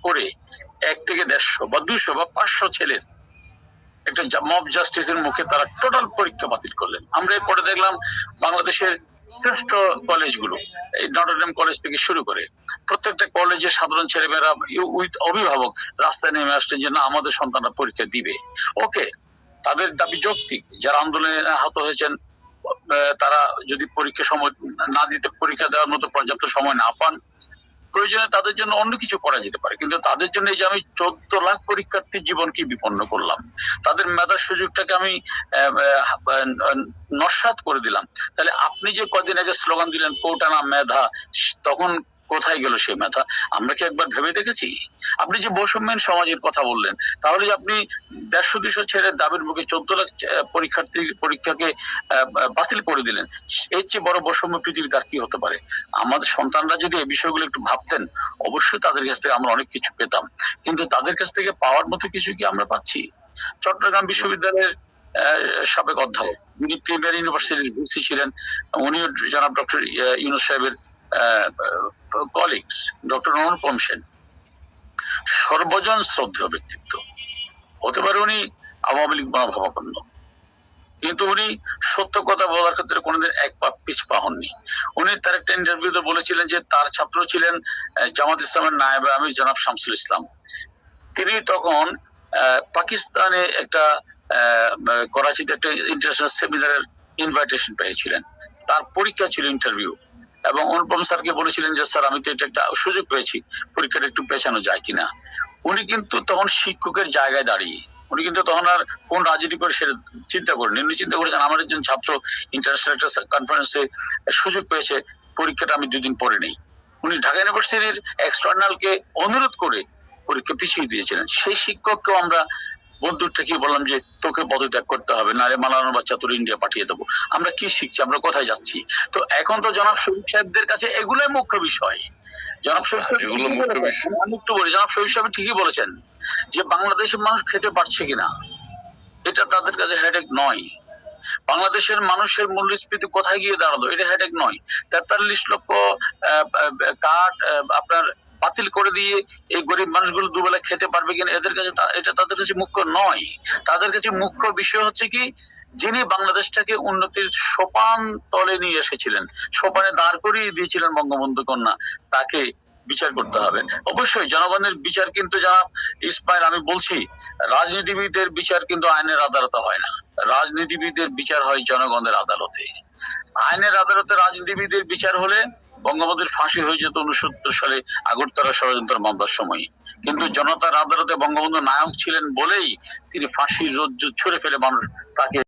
করে 1 থেকে 150 বা 200 বা 500 ছেলের একটা মব জাস্টিসের মুখে তারা টোটাল পরীক্ষা বাতিল করলেন। আমরা এরপরে দেখলাম বাংলাদেশের শ্রেষ্ঠ কলেজগুলো, এই নটরডেম কলেজ থেকে শুরু করে প্রত্যেকটা কলেজের সাধারণ ছেলেমেয়েরা উইথ অভিভাবক রাস্তায় নেমে আসছেন যে না আমাদের সন্তানরা পরীক্ষা দিবে। ওকে, তাদের দাবি যৌক্তিক। যারা আন্দোলনে আহত হয়েছেন তারা যদি পরীক্ষা সময় না দিতে, পরীক্ষা দেওয়ার মতো পর্যাপ্ত সময় না পান, প্রয়োজনে তাদের জন্য অন্য কিছু করা যেতে পারে, কিন্তু তাদের জন্য এই যে আমি 14 লাখ পরীক্ষার্থীর জীবনকে বিপন্ন করলাম, তাদের মেধার সুযোগটাকে আমি নস্যাৎ করে দিলাম, তাহলে আপনি যে কদিন আগে স্লোগান দিলেন কোটা না মেধা, তখন কোথায় গেল সেই মেধা? আমরা কি একবার ভেবে দেখেছি? আপনি যে বৈষম্যহীন সমাজের কথা বললেন, তাহলে যে আপনি 150-200 ছেলের দাবির মুখে 14 লাখ পরীক্ষার্থীর পরীক্ষাকে বাতিল করে দিলেন, এর চেয়ে বড় বৈষম্য পৃথিবীতে আর কি হতে পারে? আমাদের সন্তানরা যদি এই বিষয়গুলো একটু ভাবতেন, অবশ্যই তাদের কাছ থেকে আমরা অনেক কিছু পেতাম, কিন্তু তাদের কাছ থেকে পাওয়ার মতো কিছু কি আমরা পাচ্ছি? চট্টগ্রাম বিশ্ববিদ্যালয়ের সাবেক অধ্যাপক, উনি প্রিমিয়ার ইউনিভার্সিটির ভিসি ছিলেন, উনিও জনাব ডক্টর ইউনূস সাহেবের কলিগস, ডক্টর অনুপম সেন, সর্বজন শ্রদ্ধেয় ব্যক্তিত্ব। হতে পারে উনি আওয়ামী লীগ মনোভাবাপন্ন, কিন্তু উনি সত্য কথা বলার ক্ষেত্রে কোনোদিন এক পা পিছপা হননি। উনি তার একটা ইন্টারভিউতে বলেছিলেন যে তার ছাত্র ছিলেন জামাত ইসলামের নায়েবে আমির জনাব শামসুল ইসলাম। তিনি তখন পাকিস্তানে একটা করাচিতে একটা ইন্টারন্যাশনাল সেমিনারের ইনভাইটেশন পেয়েছিলেন, তার পরীক্ষা ছিল ইন্টারভিউ, এবং অনুপম স্যারকে বলেছিলেন যে স্যার আমি তো এটা একটা সুযোগ পেয়েছি, পরীক্ষাটা একটু পেছানো যায় কিনা। উনি কিন্তু তখন শিক্ষকের জায়গায় দাঁড়িয়ে, উনি কিন্তু তখন আর কোন রাজনীতি করে সেটা চিন্তা করেন, উনি চিন্তা করেছেন আমার একজন ছাত্র ইন্টারন্যাশনাল একটা কনফারেন্সে সুযোগ পেয়েছে, পরীক্ষাটা আমি 2 দিন পরে নেই। উনি ঢাকা ইউনিভার্সিটির এক্সটার্নালকে অনুরোধ করে পরীক্ষা পিছিয়ে দিয়েছিলেন। সেই শিক্ষককেও আমরা বন্ধুর থেকে বললাম যে তোকে পদত্যাগ করতে হবে, নারে মালানোর বাচ্চা তোর ইন্ডিয়া পাঠিয়ে দেবো। আমরা কি শিখছি, আমরা কোথায় যাচ্ছি? তো এখন তো জনাব শরীফ সাহেবদের কাছে এগুলোই মুখ্য বিষয়। জনাব শরীফ আমি একটু বলি, জনাব শরীফ সাহেব ঠিকই বলেছেন যে বাংলাদেশের মানুষ খেতে পারছে কিনা এটা তাদের কাছে হেডেক নয়, বাংলাদেশের মানুষের মূল্যস্ফীতি কোথায় গিয়ে দাঁড়ালো এটা হেডেক নয়, 43 লক্ষ কার্ড আপনার বাতিল করে দিয়ে এই গরিব মানুষগুলো দুবেলা খেতে পারবে কিনা এদের কাছে, এটা তাদের কাছে মুখ্য নয়। তাদের কাছে মুখ্য বিষয় হচ্ছে কি, যিনি বাংলাদেশটাকে উন্নতির সোপান তলে নিয়ে এসেছিলেন, সোপানে দাঁড় করিয়ে দিয়েছিলেন বঙ্গবন্ধু কন্যা, তাকে বিচার করতে হবে। অবশ্যই জনগণের বিচার কিন্তু জনাব ইসমাইল, আমি বলছি রাজনীতিবিদদের বিচার কিন্তু আইনের আদালতে হয় না, রাজনীতিবিদদের বিচার হয় জনগণের আদালতে। আইনের আদালতে রাজনীতিবিদদের বিচার হলে বঙ্গবন্ধুর ফাঁসি হয়ে যেত 69 সালে আগরতলা ষড়যন্ত্র মামলার সময়, কিন্তু জনতার আদালতে বঙ্গবন্ধু নায়ক ছিলেন বলেই তিনি ফাঁসির রজ্জু ছুঁড়ে ফেলে মানুষ তাকে